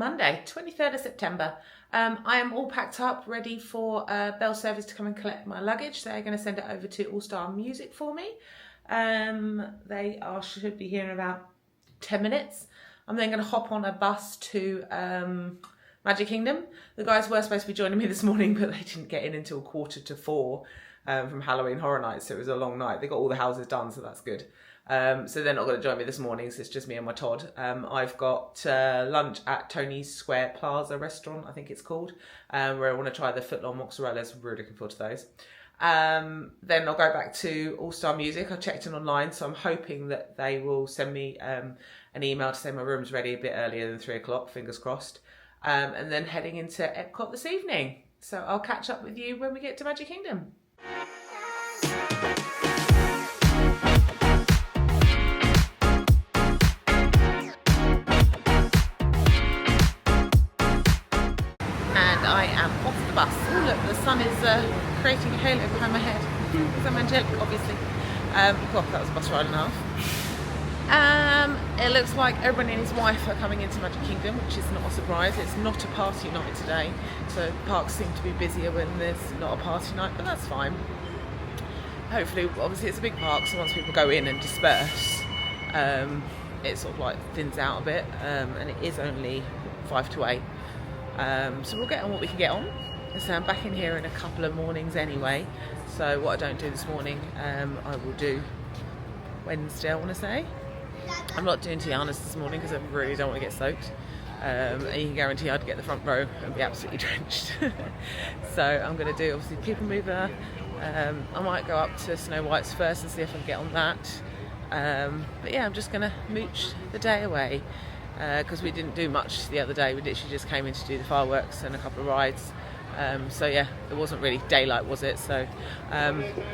Monday, 23rd of September. I am all packed up, ready for Bell Service to come and collect my luggage. They're going to send it over to All Star Music for me. Should be here in about 10 minutes. I'm then going to hop on a bus to Magic Kingdom. The guys were supposed to be joining me this morning, but they didn't get in until 3:45 from Halloween Horror Nights, so it was a long night. They got all the houses done, so that's good. So they're not going to join me this morning, so it's just me and my Todd. I've got lunch at Tony's Square Plaza restaurant, I think it's called, where I want to try the footlong mozzarellas. Really looking forward to those. Then I'll go back to All Star Music. I checked in online, so I'm hoping that they will send me an email to say my room's ready a bit earlier than 3:00, fingers crossed. And then heading into Epcot this evening. So I'll catch up with you when we get to Magic Kingdom. I am off the bus. Oh look, the sun is creating a halo behind my head. Because I'm angelic, obviously. Well, that was a bus ride and a half. It looks like everyone and his wife are coming into Magic Kingdom, which is not a surprise. It's not a party night today, so parks seem to be busier when there's not a party night, but that's fine. Hopefully, obviously it's a big park, so once people go in and disperse, it sort of like thins out a bit, and it is only 5 to 8. So we'll get on what we can get on. So I'm back in here in a couple of mornings anyway. So what I don't do this morning, I will do Wednesday, I want to say. I'm not doing Tiana's this morning because I really don't want to get soaked. And you can guarantee I'd get the front row and be absolutely drenched. So I'm going to do obviously PeopleMover. I might go up to Snow White's first and see if I can get on that. But yeah, I'm just going to mooch the day away. Because we didn't do much the other day. We literally just came in to do the fireworks and a couple of rides. So yeah, it wasn't really daylight, was it? So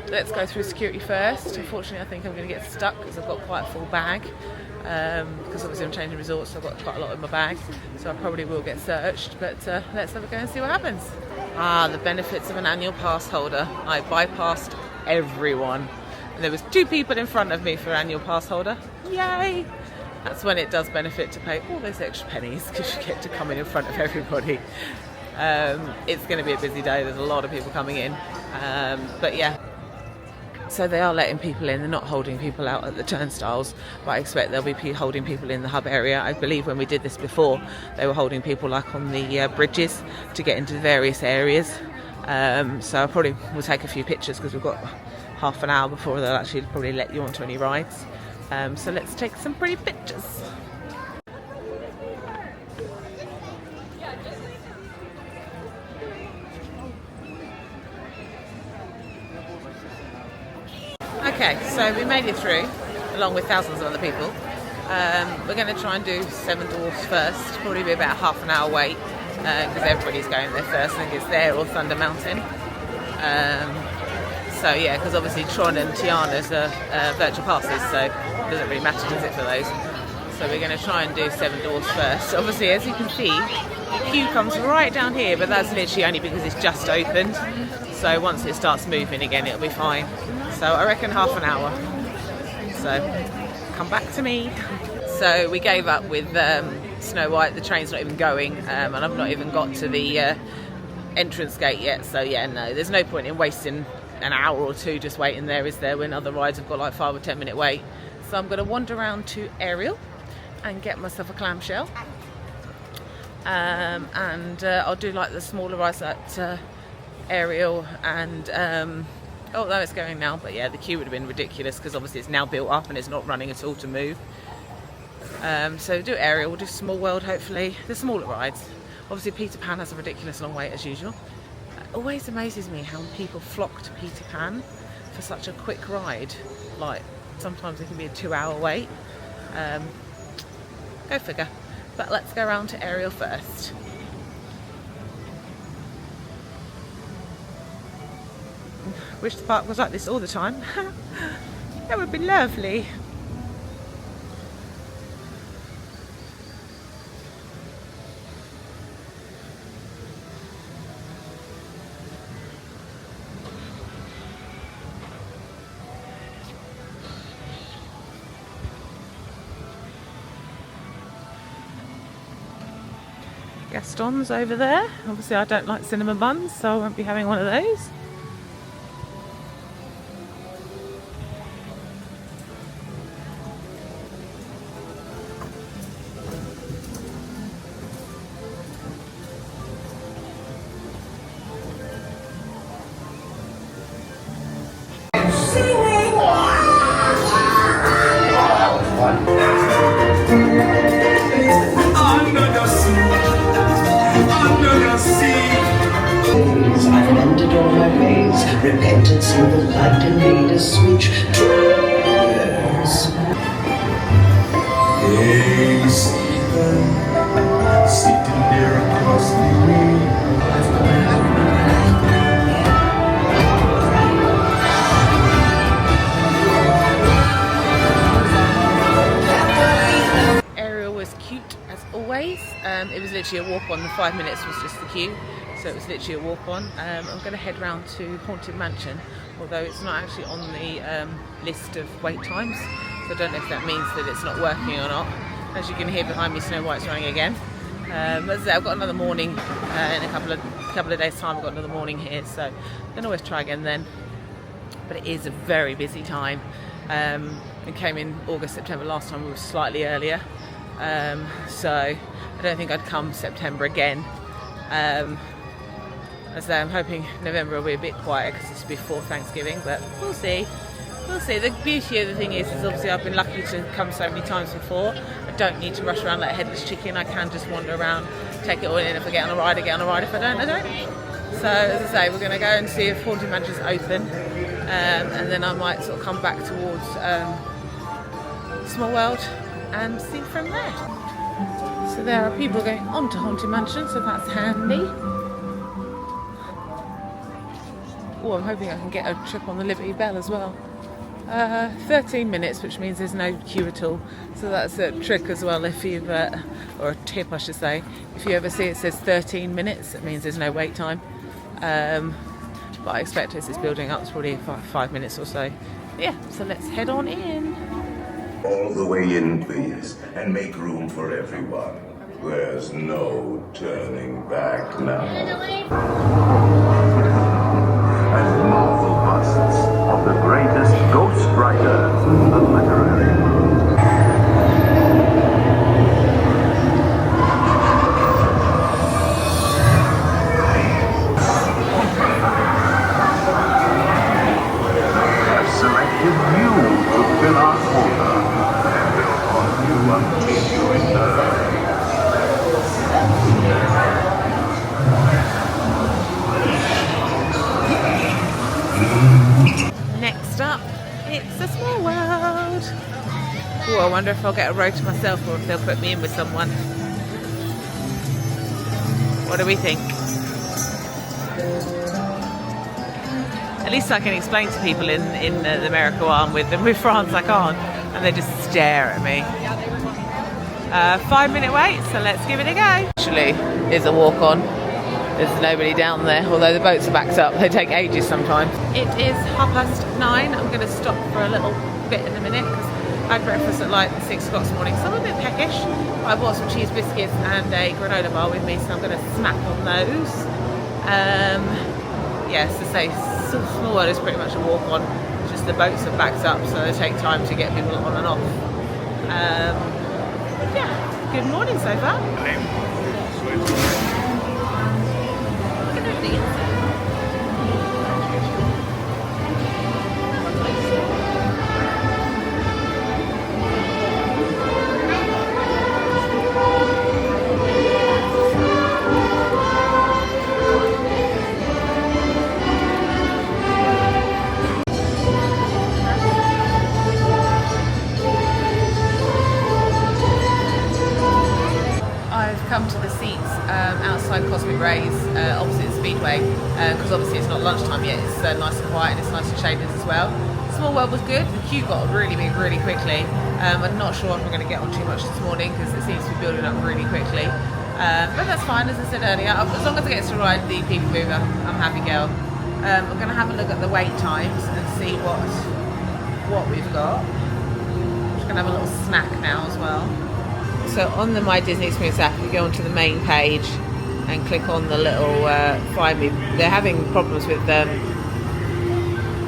let's go through security first. Unfortunately, I think I'm going to get stuck because I've got quite a full bag. Because obviously I'm changing resorts, so I've got quite a lot in my bag. So I probably will get searched. But let's have a go and see what happens. The benefits of an annual pass holder. I bypassed everyone. And there was 2 people in front of me for annual pass holder. Yay! That's when it does benefit to pay all those extra pennies because you get to come in front of everybody. It's going to be a busy day. There's a lot of people coming in. But yeah, so they are letting people in. They're not holding people out at the turnstiles, but I expect they'll be holding people in the hub area. I believe when we did this before, they were holding people like on the bridges to get into various areas. So I probably will take a few pictures because we've got half an hour before they'll actually probably let you onto any rides. So let's take some pretty pictures. Okay, so we made it through, along with thousands of other people. We're going to try and do Seven Dwarfs first, probably be about half an hour wait, because everybody's going there first. I think it's there or Thunder Mountain. So yeah, because obviously Tron and Tiana's are virtual passes, so it doesn't really matter, does it, for those? So we're going to try and do Seven Dwarfs first. Obviously, as you can see, the queue comes right down here, but that's literally only because it's just opened. So once it starts moving again, it'll be fine. So I reckon half an hour. So come back to me. So we gave up with Snow White. The train's not even going, and I've not even got to the entrance gate yet. So yeah, no, there's no point in wasting an hour or 2 just waiting there, is there, when other rides have got like 5 or 10 minute wait. So I'm going to wander around to Ariel and get myself a clamshell, and I'll do like the smaller rides at Ariel and although it's going now, but yeah, the queue would have been ridiculous because obviously it's now built up and it's not running at all to move. So do Ariel, we'll do Small World hopefully, the smaller rides. Obviously Peter Pan has a ridiculous long wait as usual. It always amazes me how people flock to Peter Pan for such a quick ride. Like, sometimes it can be a 2-hour wait. Go figure. But let's go around to Ariel first. Wish the park was like this all the time. That would be lovely. Gaston's over there. Obviously I don't like cinnamon buns, so I won't be having one of those. I've mended all my ways, repented, seen the light, and made a switch. Yes. Hey, Stephen, sitting there across the way. Ariel was cute as always. It was literally a walk on. The 5 minutes was just the queue. So it was literally a walk on. I'm going to head round to Haunted Mansion, although it's not actually on the list of wait times. So I don't know if that means that it's not working or not. As you can hear behind me, Snow White's running again. As I say, I've got another morning in a couple of days' time. I've got another morning here, so I can always try again then. But it is a very busy time. It came in August, September last time. We were slightly earlier, so I don't think I'd come September again. As though I'm hoping November will be a bit quieter because it's before Thanksgiving, but we'll see. We'll see. The beauty of the thing is obviously I've been lucky to come so many times before. I don't need to rush around like a headless chicken. I can just wander around, take it all in. If I get on a ride, I get on a ride. If I don't, I don't. So as I say, we're going to go and see if Haunted Mansion's open, and then I might sort of come back towards Small World and see from there. So there are people going on to Haunted Mansion, so that's handy. Oh, I'm hoping I can get a trip on the Liberty Bell as well. 13 minutes, which means there's no queue at all. So that's a trick as well if you've, or a tip I should say, if you ever see it says 13 minutes, it means there's no wait time. But I expect as it's building up, it's probably 5 minutes or so. Yeah, so let's head on in. All the way in, please, and make room for everyone. There's no turning back now. And marvel busts of the greatest ghost writers in the literary world. I've selected you to fill our quota, and we'll haunt you until you return. Next up, it's a Small World. Oh, I wonder if I'll get a row to myself or if they'll put me in with someone. What do we think? At least I can explain to people in America while I'm with them. With France I can't, and they just stare at me. 5 minute wait, so let's give it a go. Actually, is a walk on. There's nobody down there, although the boats are backed up. They take ages sometimes. It is 9:30. I'm going to stop for a little bit in a minute because I had breakfast at like 6 o'clock this morning, so I'm a bit peckish. I bought some cheese biscuits and a granola bar with me, so I'm going to snack on those. Yes, to say, Small World is pretty much a walk on. It's just the boats are backed up, so they take time to get people on and off. Yeah, good morning so far. Come to the seats outside Cosmic Rays, opposite the Speedway, because obviously it's not lunchtime yet. It's nice and quiet and it's nice and shaded as well. Small World was good. The queue got really big really quickly. I'm not sure if I'm going to get on too much this morning because it seems to be building up really quickly. But that's fine, as I said earlier. As long as I get to ride the PeopleMover, I'm happy girl. I'm going to have a look at the wait times and see what we've got. I'm just going to have a little snack now as well. So on the My Disney Experience app, if you go onto the main page, and click on the little find me. They're having problems with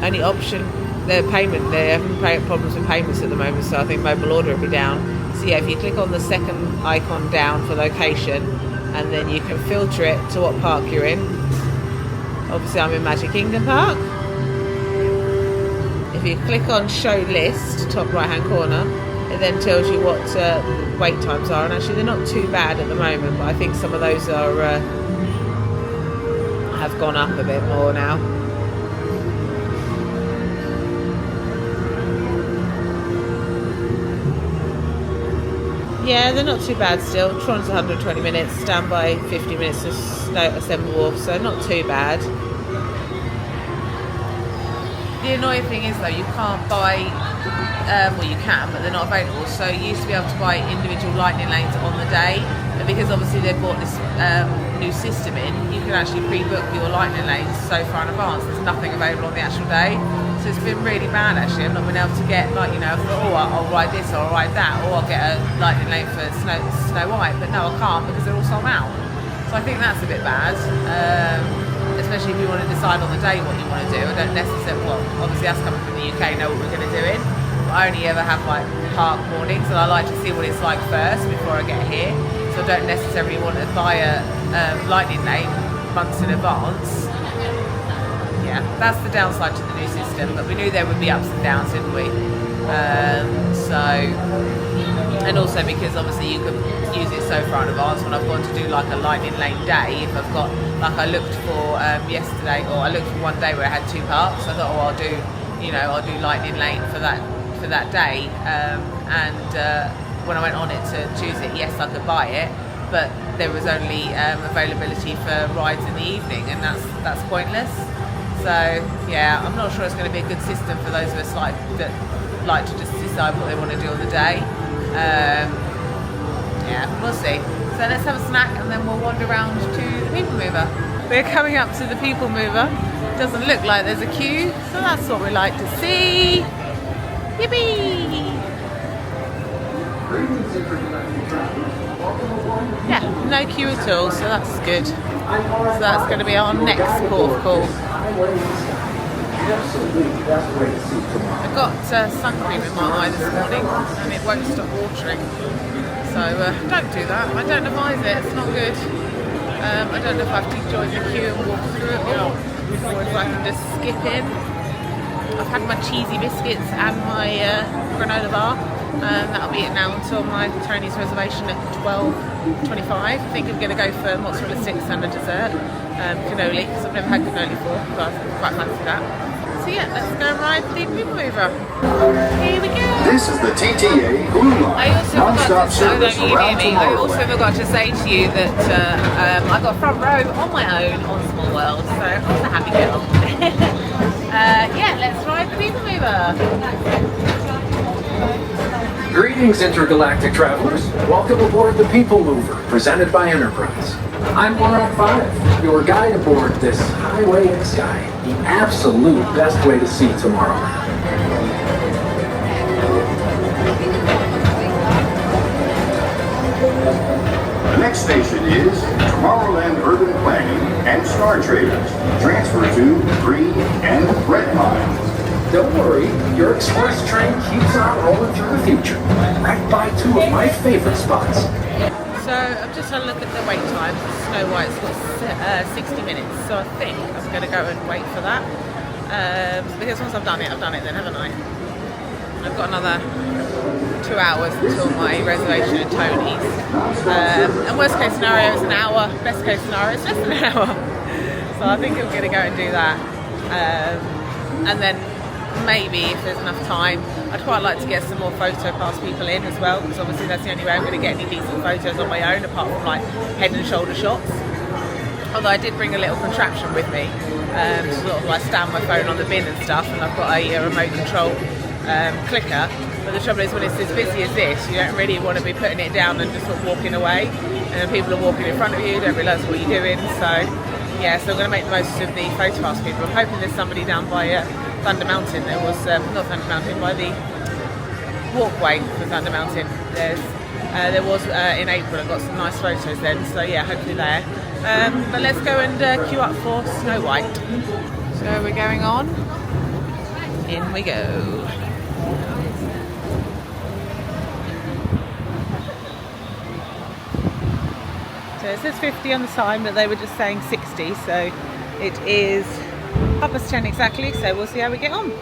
any option. Their payment, they're having problems with payments at the moment, so I think mobile order will be down. So yeah, if you click on the second icon down for location, and then you can filter it to what park you're in. Obviously I'm in Magic Kingdom Park. If you click on show list, top right hand corner, it then tells you what wait times are, and actually they're not too bad at the moment, but I think some of those are have gone up a bit more now. Yeah, they're not too bad still. Tron's 120 minutes, standby 50 minutes to assemble Wharf, so not too bad. The annoying thing is though, you can't buy, well you can, but they're not available. So you used to be able to buy individual lightning lanes on the day, and because obviously they've brought this new system in, you can actually pre-book your lightning lanes so far in advance. There's nothing available on the actual day. So it's been really bad actually. I've not been able to get, like, you know, I'll ride this or I'll ride that, or I'll get a lightning lane for Snow White, but no I can't because they're all sold out. So I think that's a bit bad. Especially if you want to decide on the day what you want to do. I don't necessarily, well, obviously us coming from the UK know what we're going to do in. But I only ever have like park mornings, and I like to see what it's like first before I get here. So I don't necessarily want to buy a lightning lane months in advance. Yeah, that's the downside to the new system, but we knew there would be ups and downs, didn't we? And also because obviously you can use it so far in advance. When I've gone to do like a lightning lane day, if I've got, like I looked for yesterday, or I looked for one day where I had 2 parks, I thought, oh, I'll do lightning lane for that day, when I went on it to choose it, yes, I could buy it, but there was only availability for rides in the evening, and that's pointless. So yeah, I'm not sure it's going to be a good system for those of us that like to just decide what they want to do on the day. Yeah, we'll see. So let's have a snack and then we'll wander around to the PeopleMover. We're coming up to the PeopleMover. Doesn't look like there's a queue, so that's what we like to see. Yippee! Yeah, no queue at all, so that's good. So that's going to be our next port of call. I got sun cream in my eye this morning and it won't stop watering. So don't do that. I don't advise it. It's not good. I don't know if I have to join the queue and walk through it or if I can just skip in. I've had my cheesy biscuits and my granola bar. That'll be it now until my Tony's reservation at 12:25. I think I'm going to go for mozzarella sticks and a dessert, cannoli, because I've never had cannoli before, so I quite fancy that. So yeah, let's go and ride the PeopleMover. Here we go. This is the TTA Blue Line. Non-stop service around I also forgot to say to you that I got front row on my own on Small World, so I was a happy girl. Yeah, let's ride the PeopleMover. Greetings, intergalactic travelers. Welcome aboard the PeopleMover, presented by Enterprise. I'm Moana 5, your guide aboard this highway in the sky, the absolute best way to see Tomorrowland. The next station is Tomorrowland Urban Planning and Star Traders. Transfer to Green and Red Lines. Don't worry, your express train keeps on rolling through the future, right by 2 of my favorite spots. So I've just had a look at the wait times. Snow White's got 60 minutes, so I think I'm going to go and wait for that. Because once I've done it then, haven't I? I've got another 2 hours until my reservation at Tony's. And worst case scenario is an hour, best case scenario is less than an hour. So I think I'm going to go and do that. And then maybe if there's enough time, I'd quite like to get some more photo pass people in as well, because obviously that's the only way I'm going to get any decent photos on my own, apart from like head and shoulder shots. Although I did bring a little contraption with me to sort of like stand my phone on the bin and stuff, and I've got a remote control clicker. But the trouble is, when it's as busy as this, you don't really want to be putting it down and just sort of walking away, and then people are walking in front of you, don't realise what you're doing. So yeah, so I'm going to make the most of the photo pass people. I'm hoping there's somebody down by Thunder Mountain. There was not Thunder Mountain, by the walkway for Thunder Mountain. There was in April. I got some nice photos then. So yeah, hopefully there. But let's go and queue up for Snow White. So we're going on. In we go. So it says 50 on the sign, but they were just saying 60, so it is 10:30 exactly, so we'll see how we get on.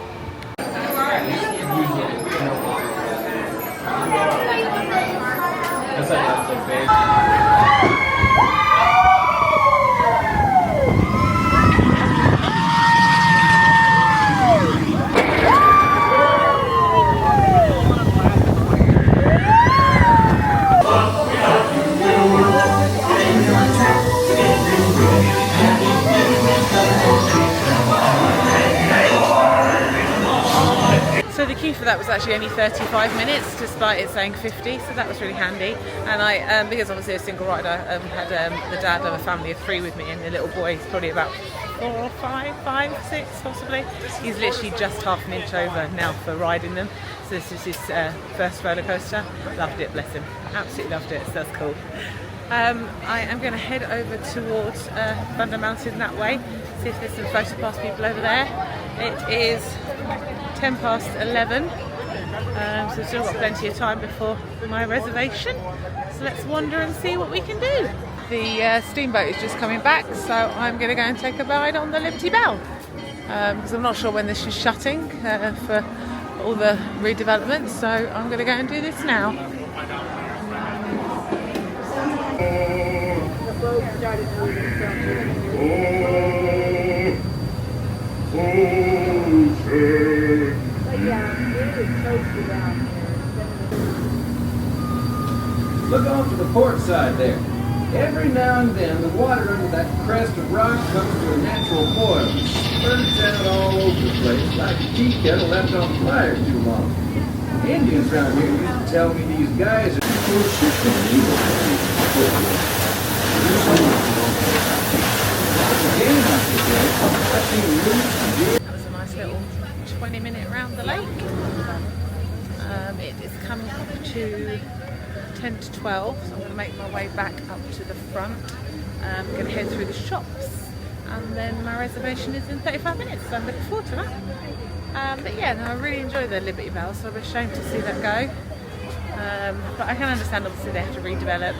So the queue for that was actually only 35 minutes, despite it saying 50, so that was really handy. And I, because obviously a single rider, had the dad of a family of 3 with me, and the little boy is probably about 4 or 5, 6 possibly. He's literally just half an inch over now for riding them. So this is his first roller coaster. Loved it, bless him. Absolutely loved it, so that's cool. I am going to head over towards Thunder Mountain that way, see if there's some photo pass people over there. It is 11:10, so we've still got plenty of time before my reservation. So let's wander and see what we can do. The steamboat is just coming back, so I'm going to go and take a ride on the Liberty Bell, because I'm not sure when this is shutting for all the redevelopment, so I'm going to go and do this now. Look off to the port side there. Every now and then, the water under that crest of rock comes to a natural boil. Spurts out all over the place, like a tea kettle left on fire too long. Indians around here used to tell me these guys are That was a nice little 20-minute round the lake. It is coming up to 10 to 12, so I'm going to make my way back up to the front. I'm going to head through the shops, and then my reservation is in 35 minutes, so I'm looking forward to that. But yeah, no, I really enjoy the Liberty Bell, so I'm ashamed to see that go. But I can understand, obviously they have to redevelop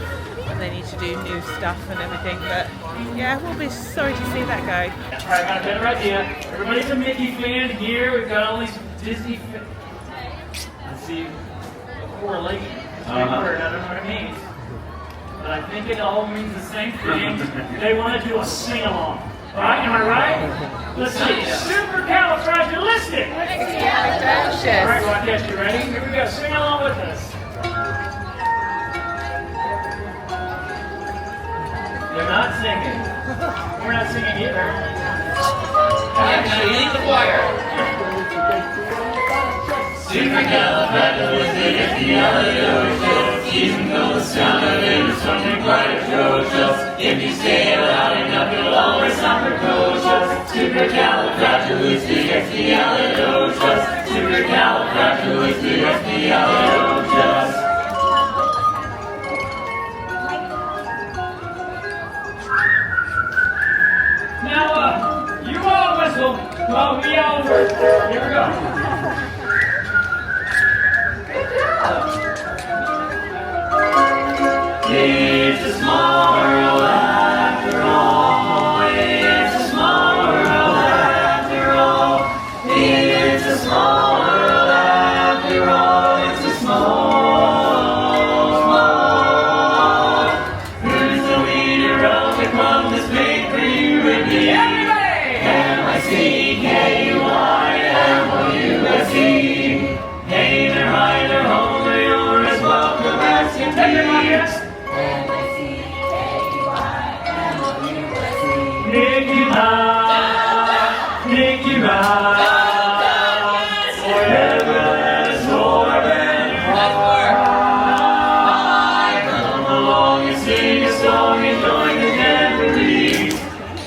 and they need to do new stuff and everything, but yeah, we'll be sorry to see that go. Alright, got a better idea. Everybody's a Mickey fan here. We've got all these Disney Let's see, correlation. It's a big word, I don't know what it means. But I think it all means the same thing. They want to do a sing-along. Alright, am I right? Let's see, supercalifragilistic! Alright, Rocket, you ready? Here we go, sing along with us. They're not singing. We're not singing either. Actually, leave the choir. Supercalifragilisticexpialidocious. Even though the sound of it is something quite atrocious, if you say it loud enough, you'll always sound precocious. Supercalifragilisticexpialidocious. Supercalifragilisticexpialidocious. Now, you all whistle while we all work. Here we go. Good job. It's a small world after all. It's a small world after all. It's a small world after all. It's a small. Who's the leader of the Columbus bakery with me? Everybody! M-I-C-K-U-I-M-O-U-S-E. Hey, they're high, they're home, you're as welcome as can be. Nicky Mouse, Nicky Mouse, forever as Northern High. Come along and sing a song and join the jamboree.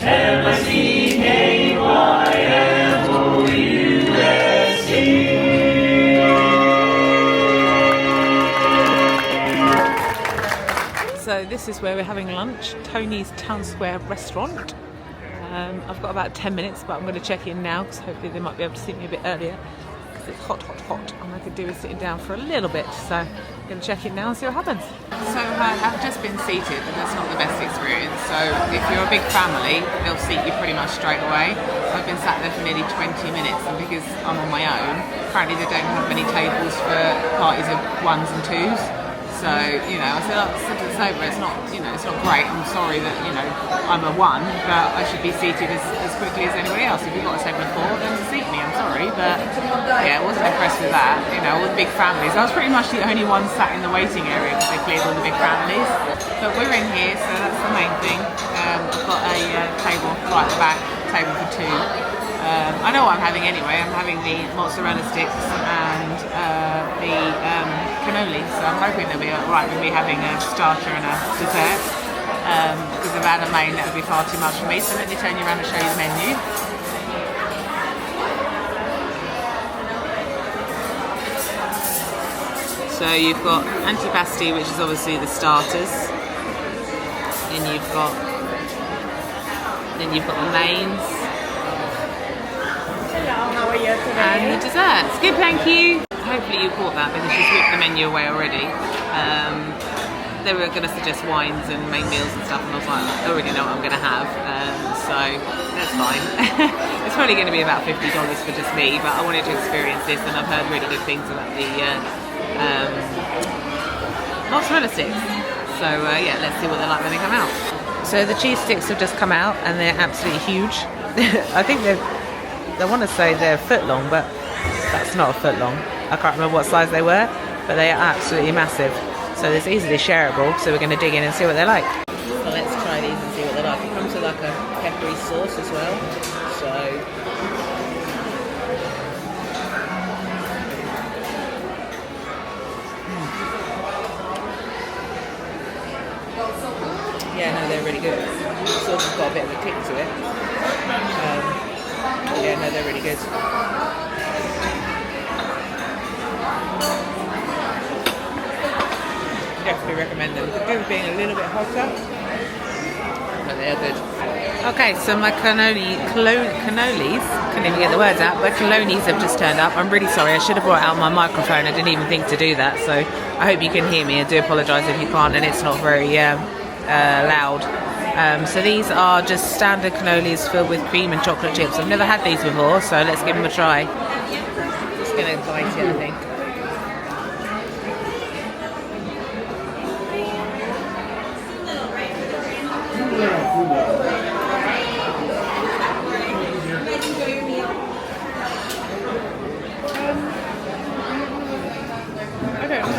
M-I-C-K-Y-M-O-U-S-E. So this this is where we're having lunch, Tony's Town Square restaurant. I've got about 10 minutes, but I'm going to check in now because hopefully they might be able to see me a bit earlier because it's hot, hot, hot, and I could do with sitting down for a little bit. So I'm going to check in now and see what happens. So I've just been seated, but that's not the best experience. So if you're a big family, they'll seat you pretty much straight away. I've been sat there for nearly 20 minutes, and because I'm on my own, apparently they don't have many tables for parties of ones and twos. So, you know, I said, oh, it's over, it's not, you know, it's not great. I'm sorry that, you know, I'm a one, but I should be seated as quickly as anybody else. If you've got a table of four, then seat me, I'm sorry. But, yeah, I wasn't impressed with that. You know, all the big families. I was pretty much the only one sat in the waiting area because they cleared all the big families. But we're in here, so that's the main thing. I've got a table right at the back, table for two. I know what I'm having anyway. I'm having the mozzarella sticks and the cannoli, so I'm hoping they'll be alright with me having a starter and a dessert. Because if I had a main, that would be far too much for me. So let me turn you around and show you the menu. So you've got antipasti, which is obviously the starters. Then you've got the mains. How are you today? And the desserts. Good, thank you. Hopefully you caught that because she's whipped the menu away already. They were going to suggest wines and main meals and stuff, and I was like, I already know what I'm going to have, so that's fine. It's probably going to be about $50 for just me, but I wanted to experience this, and I've heard really good things about the mozzarella sticks. So yeah, let's see what they're like when they come out. So the cheese sticks have just come out, and they're absolutely huge. I think I want to say they're a foot long, but that's not a foot long. I can't remember what size they were, but they are absolutely massive. So it's easily shareable, so we're going to dig in and see what they're like. So let's try these and see what they're like. It comes with like a peppery sauce as well. So yeah, no, they're really good. The sauce has got a bit of a kick to it. Yeah, no, they're really good. Definitely recommend them. The food being a little bit hotter, but they're good. Okay, so my cannolis, can't even get the words out, but cannolis have just turned up. I'm really sorry, I should have brought out my microphone. I didn't even think to do that, so I hope you can hear me. I do apologise if you can't, and it's not very loud. So these are just standard cannolis filled with cream and chocolate chips. I've never had these before, so let's give them a try. Just going to bite it, I think. I don't know.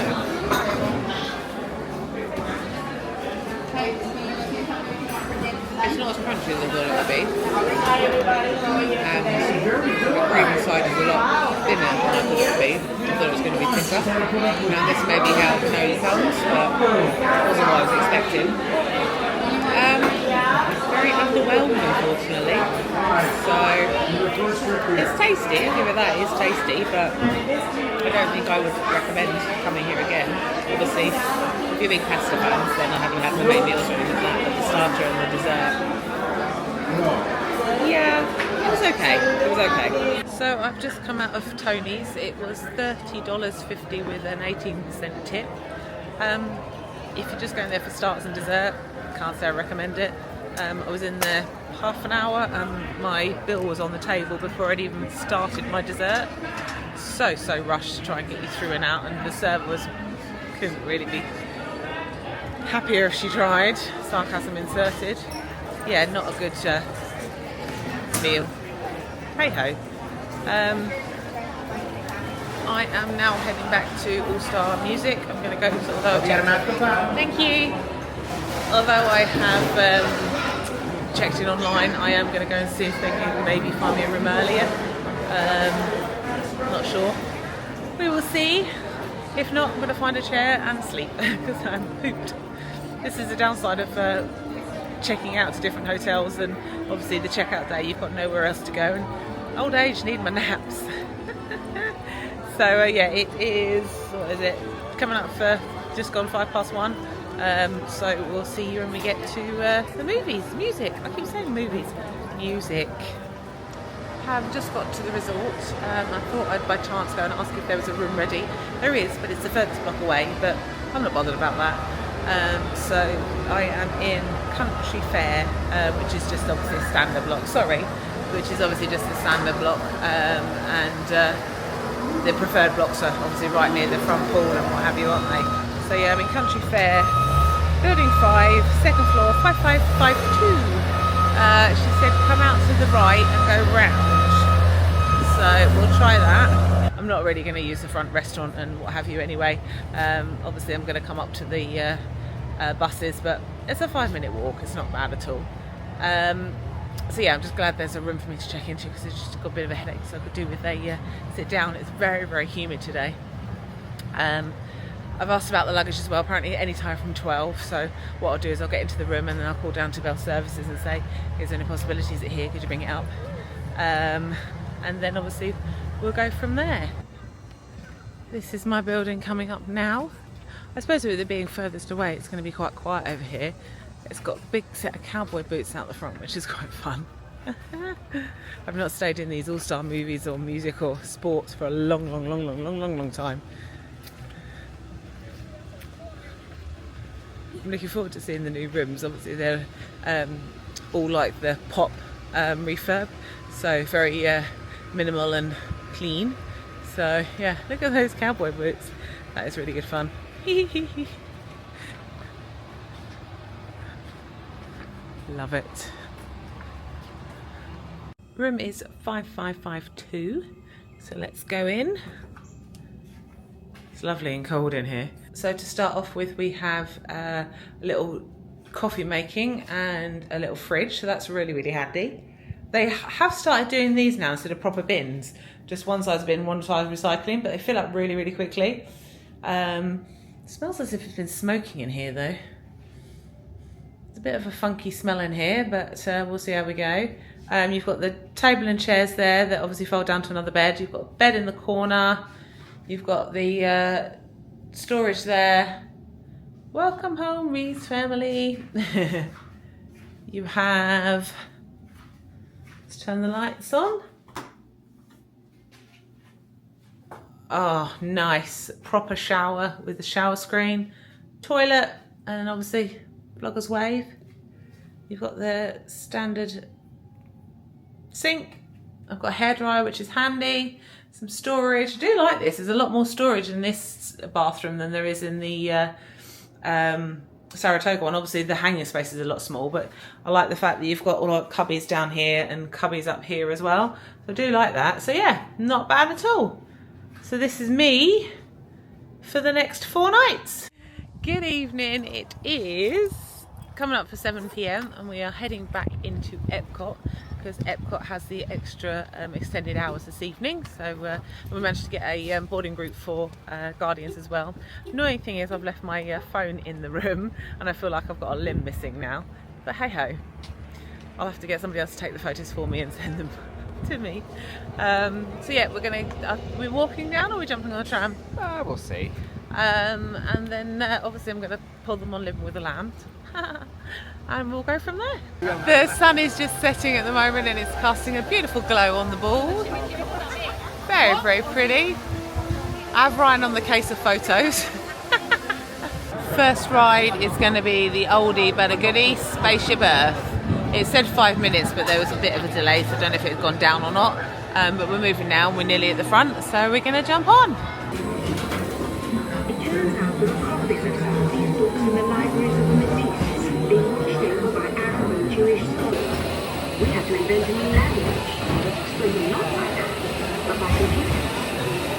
It's not as crunchy as I thought it would be. And the cream inside is a lot thinner than I thought it would be. I thought it was going to be thicker. Now this may be how cannoli comes, but it wasn't what I was expecting. Very underwhelming, unfortunately. So it's tasty, I'll give it that, it's tasty, but I don't think I would recommend coming here again. Obviously, if you're big pasta fans, then I haven't had the main meals or anything like that, but the starter and the dessert. Yeah, it was okay. It was okay. So I've just come out of Tony's. It was $30.50 with an 18% tip. If you're just going there for starters and dessert, can't say I recommend it. I was in there half an hour and my bill was on the table before I'd even started my dessert. So rushed to try and get you through and out, and the server couldn't really be happier if she tried. Sarcasm inserted. Yeah, not a good meal. Hey ho. I am now heading back to All Star Music. I'm going to go to the hotel. Thank you. Although I have checked in online, I am going to go and see if they can maybe find me a room earlier. Not sure. We will see. If not, I'm going to find a chair and sleep because I'm pooped. This is the downside of checking out to different hotels, and obviously the checkout day you've got nowhere else to go, and old age need my naps. So yeah, it is, what is it, coming up for just gone 1:05. So we'll see you when we get to the movies. Music. I keep saying movies. Music. Have just got to the resort. I thought I'd by chance go and ask if there was a room ready. There is, but it's the furthest block away, but I'm not bothered about that. So I am in Country Fair, which is just obviously a standard block, which is obviously just a standard block, and the preferred blocks are obviously right near the front pool and what have you, aren't they? So yeah, I'm in Country Fair, building 5, second floor, 5552. She said come out to the right and go round, so we'll try that. I'm not really going to use the front restaurant and what have you anyway. Obviously I'm going to come up to the buses, but it's a 5-minute walk, it's not bad at all. So yeah, I'm just glad there's a room for me to check into, because it's just got a bit of a headache, so I could do with a sit down. It's very, very humid today. I've asked about the luggage as well, apparently any time from 12, so what I'll do is I'll get into the room and then I'll call down to Bell Services and say, is there any possibilities it here, could you bring it up? And then obviously we'll go from there. This is my building coming up now. I suppose with it being furthest away, it's going to be quite quiet over here. It's got a big set of cowboy boots out the front, which is quite fun. I've not stayed in these all-star movies or music or sports for a long time. I'm looking forward to seeing the new rooms. Obviously they're all like the pop refurb, so very minimal and clean. So yeah, look at those cowboy boots. That is really good fun. Love it. Room is 5552, so let's go in. It's lovely and cold in here. So to start off with, we have a little coffee making and a little fridge, so that's really, really handy. They have started doing these now instead of proper bins, just one size bin, one size recycling, but they fill up really, really quickly. Smells as if it's been smoking in here though. It's a bit of a funky smell in here, but we'll see how we go. You've got the table and chairs there that obviously fold down to another bed. You've got a bed in the corner. You've got the storage there. Welcome home, Reese family. You have, let's turn the lights on. Oh, nice. Proper shower with the shower screen, toilet, and obviously vlogger's wave. You've got the standard sink. I've got a hairdryer, which is handy. Some storage. I do like this. There's a lot more storage in this bathroom than there is in the Saratoga one. Obviously the hanging space is a lot small, but I like the fact that you've got all our cubbies down here and cubbies up here as well. So I do like that. So yeah, not bad at all. So this is me for the next 4 nights. Good evening. It is coming up for 7 PM and we are heading back into Epcot, because Epcot has the extra extended hours this evening. So we managed to get a boarding group for Guardians as well. Annoying thing is I've left my phone in the room and I feel like I've got a limb missing now. But hey ho, I'll have to get somebody else to take the photos for me and send them to me. So yeah, we're walking down or are we jumping on a tram? We'll see. And then obviously I'm going to pull them on Living with the Lambs. And we'll go from there. The sun is just setting at the moment and it's casting a beautiful glow on the board. Very, very pretty. I have Ryan on the case of photos. First ride is going to be the oldie but a goodie, Spaceship Earth. It said 5 minutes, but there was a bit of a delay, so I don't know if it had gone down or not. But we're moving now and we're nearly at the front, so we're going to jump on. It turns out there are copies of some of these books in the libraries of the Matisse, being watched over by Arab and Jewish scholars. We had to invent a new language, explained not by hand, but by computers.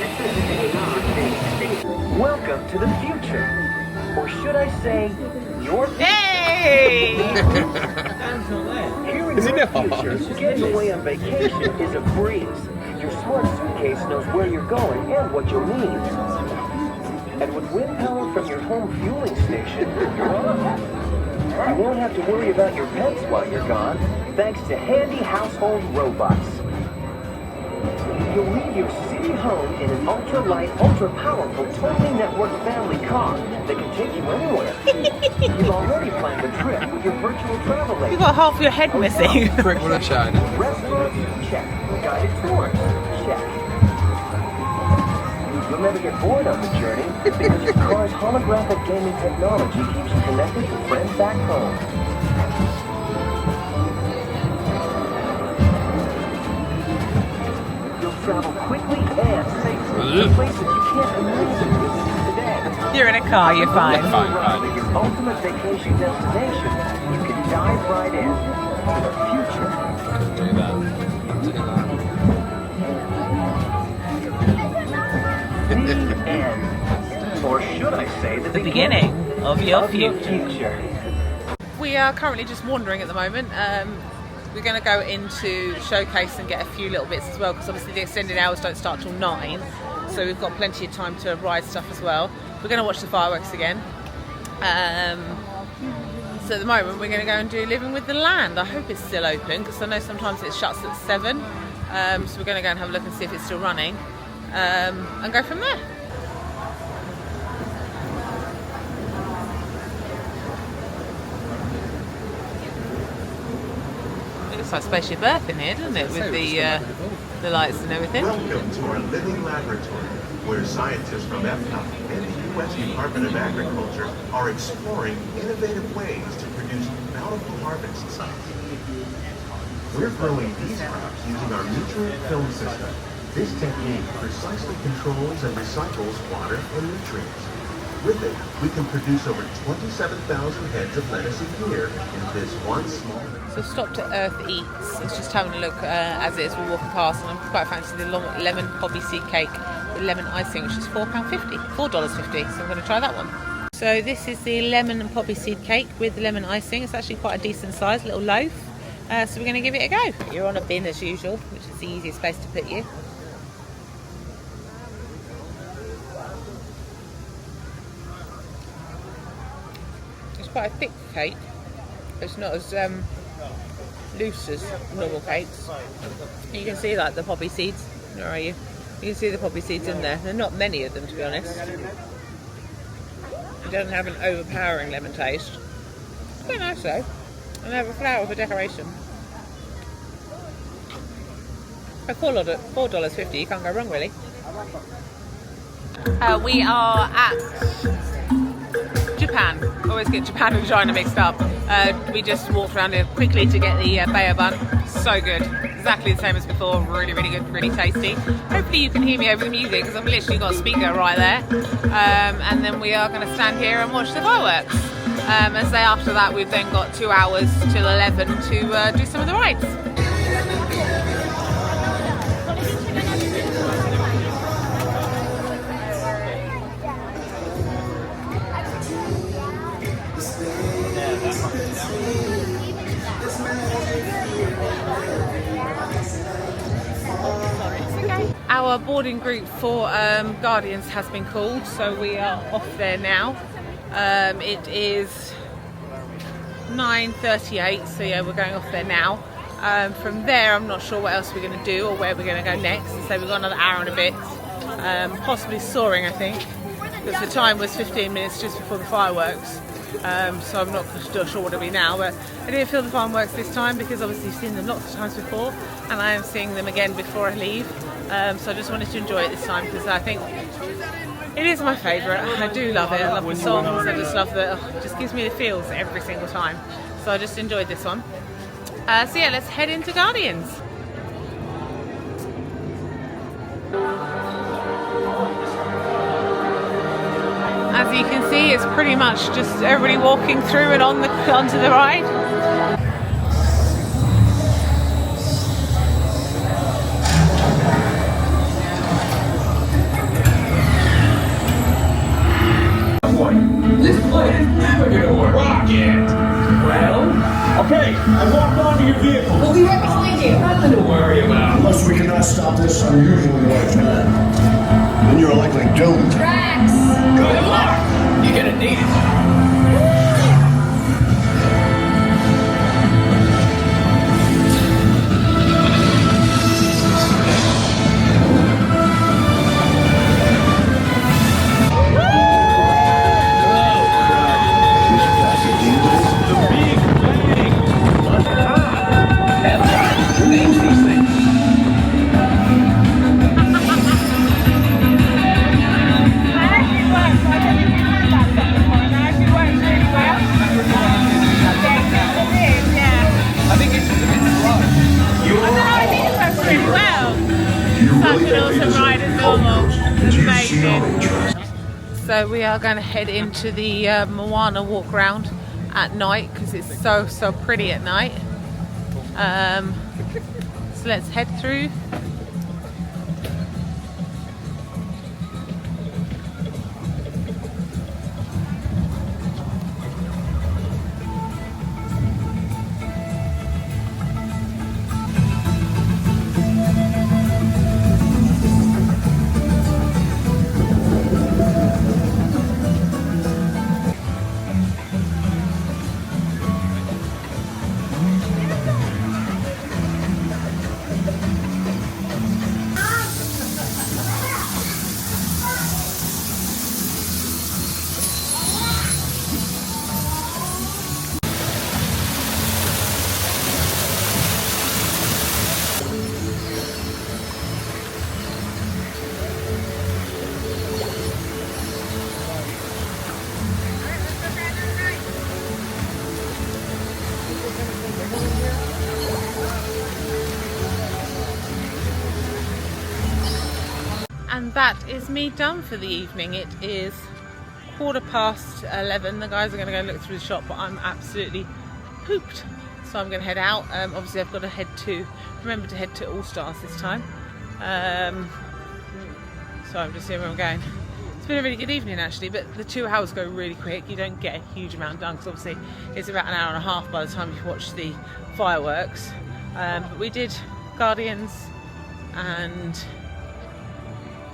At such a very large base. Welcome to the future. Or should I say, your future? Hey! Here in your future, getting away on vacation is a breeze. Your smart suitcase knows where you're going and what you'll need. And with wind power from your home fueling station, you're off. You won't have to worry about your pets while you're gone, thanks to handy household robots. You'll leave your city home in an ultra-light, ultra-powerful, totally networked family car that can take you anywhere. You've already planned the trip with your virtual travel agent. You've got half your head missing. Quick with a shine. Restaurants? Check. Guided tours? Check. You'll never get bored on the journey because your car's holographic gaming technology keeps you connected to friends back home. You'll travel quickly and safely to places you can't imagine visiting today. You're in a car, you're fine. Arrive at your ultimate vacation destination, you can dive right in to the future. Do that. Do that. The end. Or should I say the Beginning of your future. future. We are currently just wandering at the moment. We're going to go into Showcase and get a few little bits as well, because obviously the extended hours don't start till 9, so we've got plenty of time to ride stuff as well. We're going to watch the fireworks again. So at the moment we're going to go and do Living with the Land. I hope it's still open, because I know sometimes it shuts at 7. So we're going to go and have a look and see if it's still running, and go from there. Looks like Spaceship Earth in here, doesn't it? With the lights and everything. Welcome to our living laboratory, where scientists from Epcot and the U.S. Department of Agriculture are exploring innovative ways to produce bountiful harvests. We're growing these crops using our nutrient film system. This technique precisely controls and recycles water and nutrients. With it, we can produce over 27,000 heads of lettuce a year in this one small... So stopped at Earth Eats. It's just having a look as it is. We're walking past, and I'm quite fancy the lemon poppy seed cake with lemon icing, which is $4.50. So I'm going to try that one. So this is the lemon and poppy seed cake with lemon icing. It's actually quite a decent size, little loaf. So we're going to give it a go. You're on a bin as usual, which is the easiest place to put you. It's quite a thick cake. It's not as loose as normal cakes. You can see like the poppy seeds. Where are you? You can see the poppy seeds in there. There are not many of them, to be honest. It doesn't have an overpowering lemon taste. Quite nice though. And they have a flower for decoration. For $4.50, you can't go wrong really. We are at Japan. Always get Japan and China mixed up. We just walked around here quickly to get the bayo bun. So good. Exactly the same as before. Really, really good. Really tasty. Hopefully you can hear me over the music, because I've literally got a speaker right there. And then we are going to stand here and watch the fireworks. And say after that we've then got 2 hours till 11 to do some of the rides. Our boarding group for Guardians has been called, so we are off there now. It is 9:38, so yeah, we're going off there now. From there, I'm not sure what else we're going to do or where we're going to go next. So we've got another hour and a bit, possibly soaring, I think, because the time was 15 minutes just before the fireworks. So I'm not sure what it'll be now, but I didn't feel the fireworks this time because obviously I've seen them lots of times before, and I am seeing them again before I leave. So I just wanted to enjoy it this time because I think it is my favourite. I do love it. I love the songs. I just love it just gives me the feels every single time. So I just enjoyed this one. So yeah, let's head into Guardians. As you can see, it's pretty much just everybody walking through and onto the ride. This plane is never gonna work. Rocket! Well? Okay, I walked onto your vehicle. We'll be right behind you. Nothing to worry about. Unless we cannot stop this unusually large turn. Then you're likely doomed. Drax! Good luck! You're gonna need it. such an awesome ride as normal. It's amazing. So we are going to head into the Moana walk round at night because it's so pretty at night. So let's head through. And that is me done for the evening. It is 11:15. The guys are going to go look through the shop, but I'm absolutely pooped. So I'm going to head out. Obviously I've got to remember to head to All Stars this time. So I'm just seeing where I'm going. It's been a really good evening actually, but the 2 hours go really quick. You don't get a huge amount done because obviously it's about an hour and a half by the time you watch the fireworks. But we did Guardians and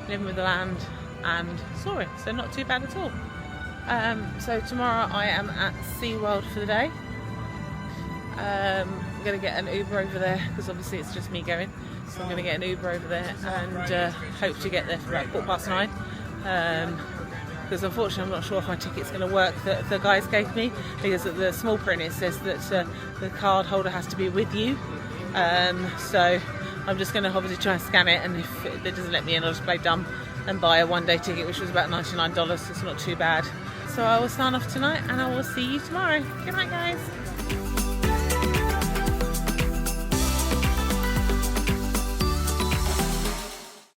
Living with the Land and saw it, so not too bad at all. So tomorrow I am at SeaWorld for the day. I'm going to get an Uber over there because obviously it's just me going, so I'm going to get an Uber over there and hope to get there for about 9:15. Because unfortunately I'm not sure if my ticket's going to work that the guys gave me, because at the small print it says that the card holder has to be with you. So I'm just going to obviously try and scan it, and if it doesn't let me in I'll just play dumb and buy a one-day ticket, which was about $99, so it's not too bad. So I will sign off tonight and I will see you tomorrow. Good night guys.